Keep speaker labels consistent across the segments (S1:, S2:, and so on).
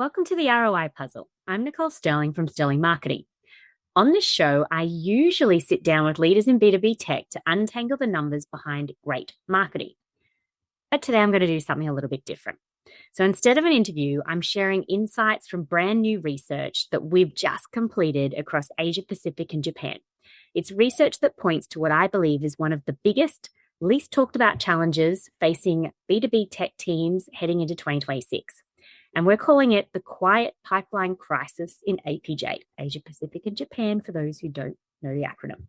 S1: Welcome to the ROI Puzzle. I'm Nicole Stirling from Stirling Marketing. On this show, I usually sit down with leaders in B2B tech to untangle the numbers behind great marketing. But today I'm going to do something a little bit different. So instead of an interview, I'm sharing insights from brand new research that we've just completed across Asia Pacific and Japan. It's research that points to what I believe is one of the biggest, least talked about challenges facing B2B tech teams heading into 2026. And we're calling it the Quiet Pipeline Crisis in APJ, Asia Pacific and Japan, for those who don't know the acronym.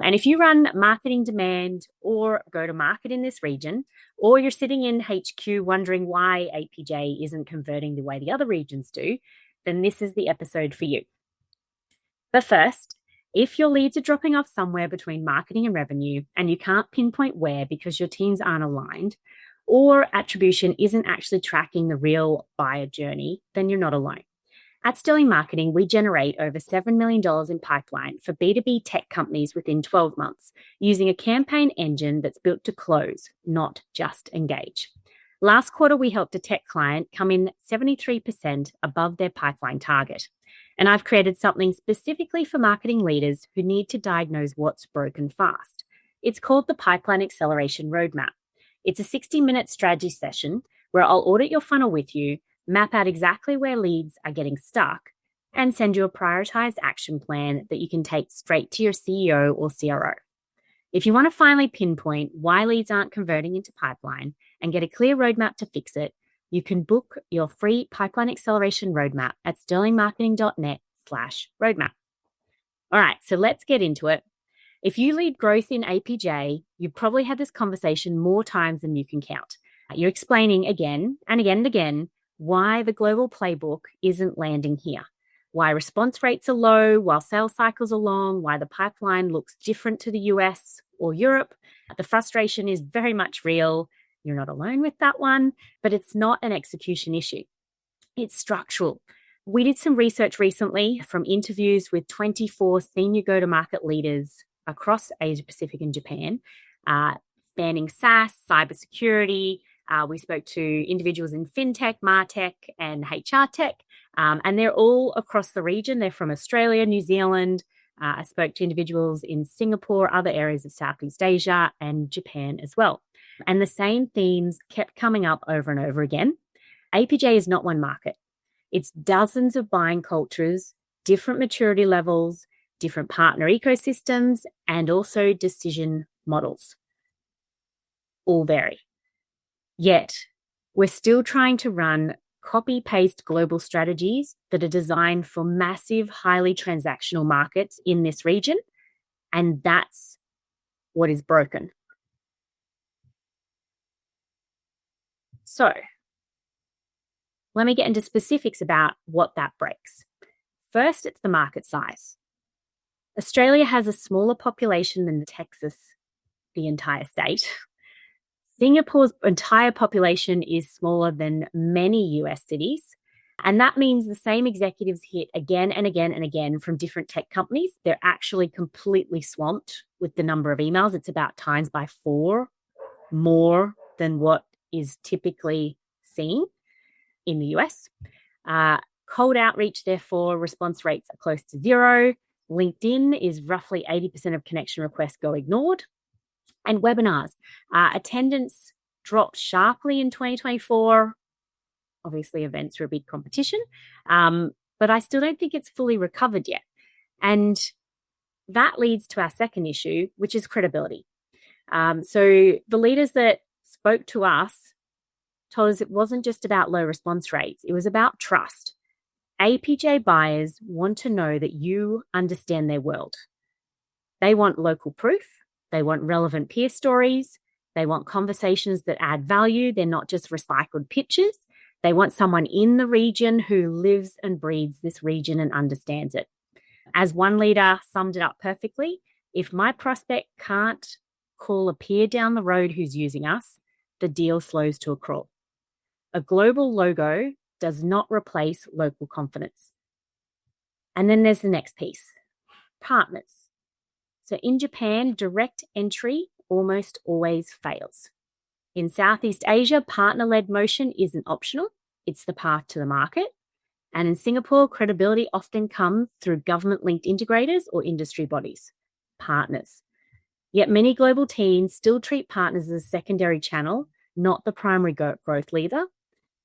S1: And if you run marketing demand or go to market in this region, or you're sitting in HQ wondering why APJ isn't converting the way the other regions do, then this is the episode for you. But first, if your leads are dropping off somewhere between marketing and revenue, and you can't pinpoint where because your teams aren't aligned, or attribution isn't actually tracking the real buyer journey, then you're not alone. At Stirling Marketing, we generate over $7 million in pipeline for B2B tech companies within 12 months, using a campaign engine that's built to close, not just engage. Last quarter, we helped a tech client come in 73% above their pipeline target. And I've created something specifically for marketing leaders who need to diagnose what's broken fast. It's called the Pipeline Acceleration Roadmap. It's a 60-minute strategy session where I'll audit your funnel with you, map out exactly where leads are getting stuck, and send you a prioritized action plan that you can take straight to your CEO or CRO. If you want to finally pinpoint why leads aren't converting into pipeline and get a clear roadmap to fix it, you can book your free Pipeline Acceleration Roadmap at sterlingmarketing.net/roadmap. All right, so let's get into it. If you lead growth in APJ, you've probably had this conversation more times than you can count. You're explaining again and again and again why the global playbook isn't landing here, why response rates are low, while sales cycles are long, why the pipeline looks different to the US or Europe. The frustration is very much real. You're not alone with that one, but it's not an execution issue. It's structural. We did some research recently from interviews with 24 senior go-to-market leaders across Asia Pacific and Japan, spanning SaaS, cybersecurity. We spoke to individuals in fintech, martech, and HR tech, and they're all across the region. They're from Australia, New Zealand. I spoke to individuals in Singapore, other areas of Southeast Asia, and Japan as well. And the same themes kept coming up over and over again. APJ is not one market. It's dozens of buying cultures, different maturity levels, different partner ecosystems, and also decision models. All vary. Yet, we're still trying to run copy-paste global strategies that are designed for massive, highly transactional markets in this region, and that's what is broken. So, let me get into specifics about what that breaks. First, it's the market size. Australia has a smaller population than Texas, the entire state. Singapore's entire population is smaller than many US cities. And that means the same executives hit again and again and again from different tech companies. They're actually completely swamped with the number of emails. It's about times by 4 more than what is typically seen in the US. Cold outreach, therefore, response rates are close to 0. LinkedIn is roughly 80% of connection requests go ignored. And webinars, attendance dropped sharply in 2024. Obviously, events are a big competition, but I still don't think it's fully recovered yet. And that leads to our second issue, which is credibility. So the leaders that spoke to us told us it wasn't just about low response rates. It was about trust. APJ buyers want to know that you understand their world. They want local proof. They want relevant peer stories. They want conversations that add value. They're not just recycled pitches. They want someone in the region who lives and breathes this region and understands it. As one leader summed it up perfectly, if my prospect can't call a peer down the road who's using us, the deal slows to a crawl. A global logo does not replace local confidence. And then there's the next piece, partners. So in Japan, direct entry almost always fails. In Southeast Asia, partner-led motion isn't optional. It's the path to the market. And in Singapore, credibility often comes through government-linked integrators or industry bodies, partners. Yet many global teams still treat partners as a secondary channel, not the primary growth leader.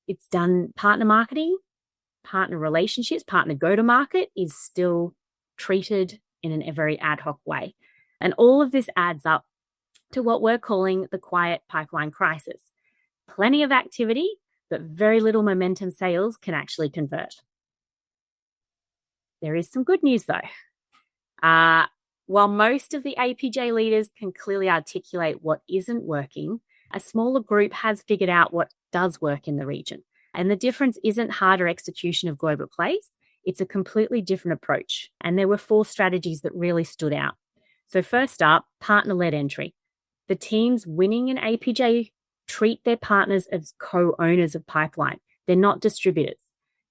S1: It's done partner marketing, partner relationships, partner go-to-market is still treated in a very ad hoc way. And all of this adds up to what we're calling the quiet pipeline crisis. Plenty of activity, but very little momentum sales can actually convert. There is some good news though. While most of the APJ leaders can clearly articulate what isn't working, a smaller group has figured out what does work in the region. And the difference isn't harder execution of global plays, it's a completely different approach. And there were 4 strategies that really stood out. So first up, partner-led entry. The teams winning an APJ treat their partners as co-owners of pipeline. They're not distributors.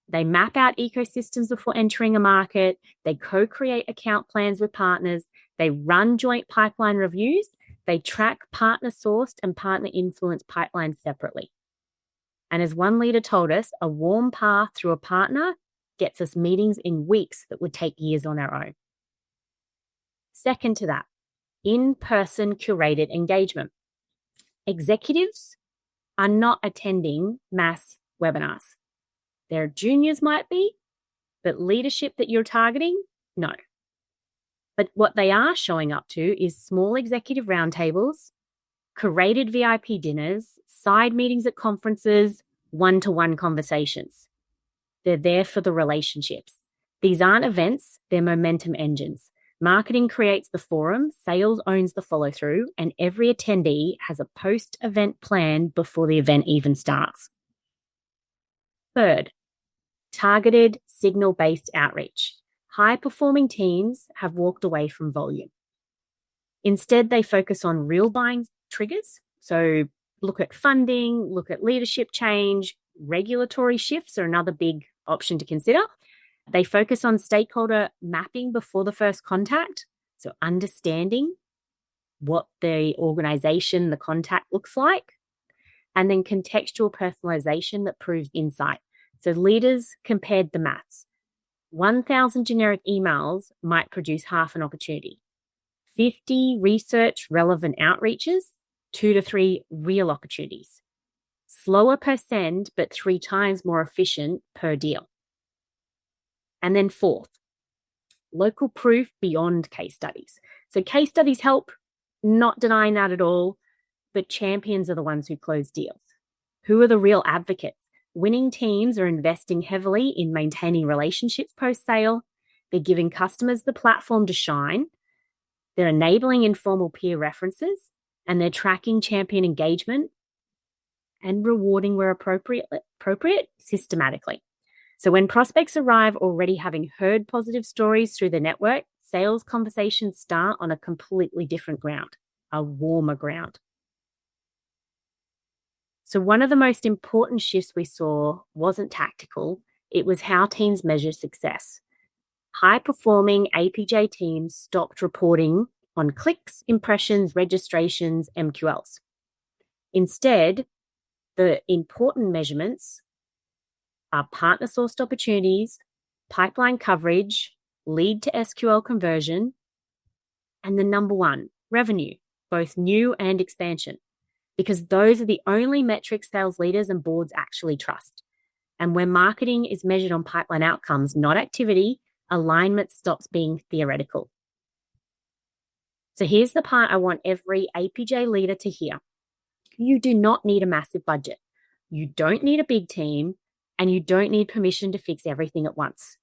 S1: They map out ecosystems before entering a market. They co-create account plans with partners. They run joint pipeline reviews. They track partner-sourced and partner-influenced pipelines separately. And as one leader told us, a warm path through a partner gets us meetings in weeks that would take years on our own. Second to that, in-person curated engagement. Executives are not attending mass webinars. Their juniors might be, but leadership that you're targeting, no. But what they are showing up to is small executive roundtables, curated VIP dinners, side meetings at conferences, one-to-one conversations. They're there for the relationships. These aren't events, they're momentum engines. Marketing creates the forum, sales owns the follow-through, and every attendee has a post-event plan before the event even starts. Third, targeted signal-based outreach. High-performing teams have walked away from volume. Instead, they focus on real buying triggers. So look at funding, look at leadership change, regulatory shifts are another big option to consider. They focus on stakeholder mapping before the first contact. So understanding what the organization, the contact looks like, and then contextual personalization that proves insight. So leaders compared the maths. 1,000 generic emails might produce half an opportunity. 50 research relevant outreaches, 2 to 3 real opportunities. Slower per send, but 3 times more efficient per deal. And then fourth, local proof beyond case studies. So case studies help, not denying that at all, but champions are the ones who close deals. Who are the real advocates? Winning teams are investing heavily in maintaining relationships post-sale. They're giving customers the platform to shine. They're enabling informal peer references, and they're tracking champion engagement and rewarding where appropriate systematically. So when prospects arrive already having heard positive stories through the network, sales conversations start on a completely different ground, a warmer ground. So one of the most important shifts we saw wasn't tactical, it was how teams measure success. High-performing APJ teams stopped reporting on clicks, impressions, registrations, MQLs. Instead, the important measurements are partner-sourced opportunities, pipeline coverage, lead to SQL conversion, and the number one, revenue, both new and expansion, because those are the only metrics sales leaders and boards actually trust. And when marketing is measured on pipeline outcomes, not activity, alignment stops being theoretical. So here's the part I want every APJ leader to hear. You do not need a massive budget. You don't need a big team, and you don't need permission to fix everything at once.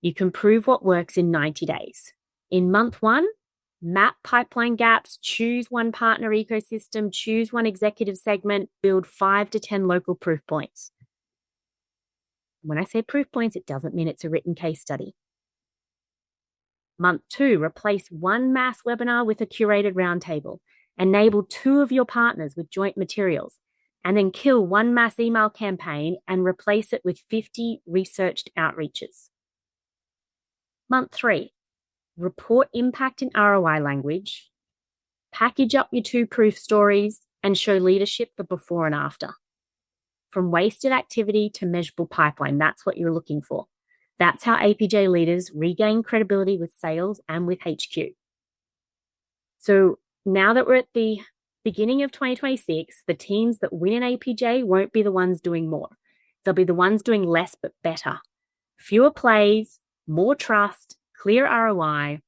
S1: You can prove what works in 90 days. In month 1, map pipeline gaps, choose one partner ecosystem, choose one executive segment, build 5 to 10 local proof points. When I say proof points, it doesn't mean it's a written case study. Month 2, replace one mass webinar with a curated roundtable. Enable 2 of your partners with joint materials, and then kill one mass email campaign and replace it with 50 researched outreaches. Month 3, report impact in ROI language, package up your 2 proof stories, and show leadership the before and after. From wasted activity to measurable pipeline, that's what you're looking for. That's how APJ leaders regain credibility with sales and with HQ. So now that we're at the beginning of 2026, the teams that win an APJ won't be the ones doing more. They'll be the ones doing less but better. Fewer plays, more trust, clear ROI,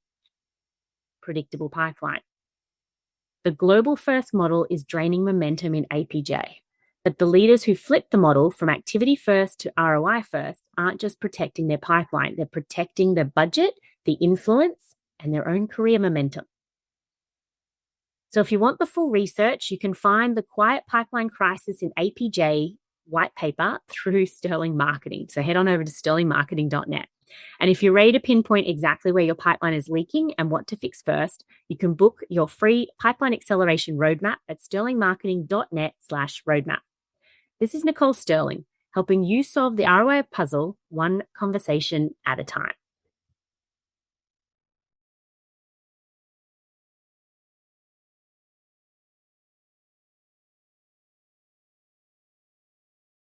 S1: predictable pipeline. The global first model is draining momentum in APJ. But the leaders who flip the model from activity first to ROI first aren't just protecting their pipeline, they're protecting their budget, the influence, and their own career momentum. So if you want the full research, you can find the Quiet Pipeline Crisis in APJ white paper through Stirling Marketing. So head on over to stirlingmarketing.net. And if you're ready to pinpoint exactly where your pipeline is leaking and what to fix first, you can book your free pipeline acceleration roadmap at stirlingmarketing.net/roadmap. This is Nicole Stirling, helping you solve the ROI puzzle one conversation at a time.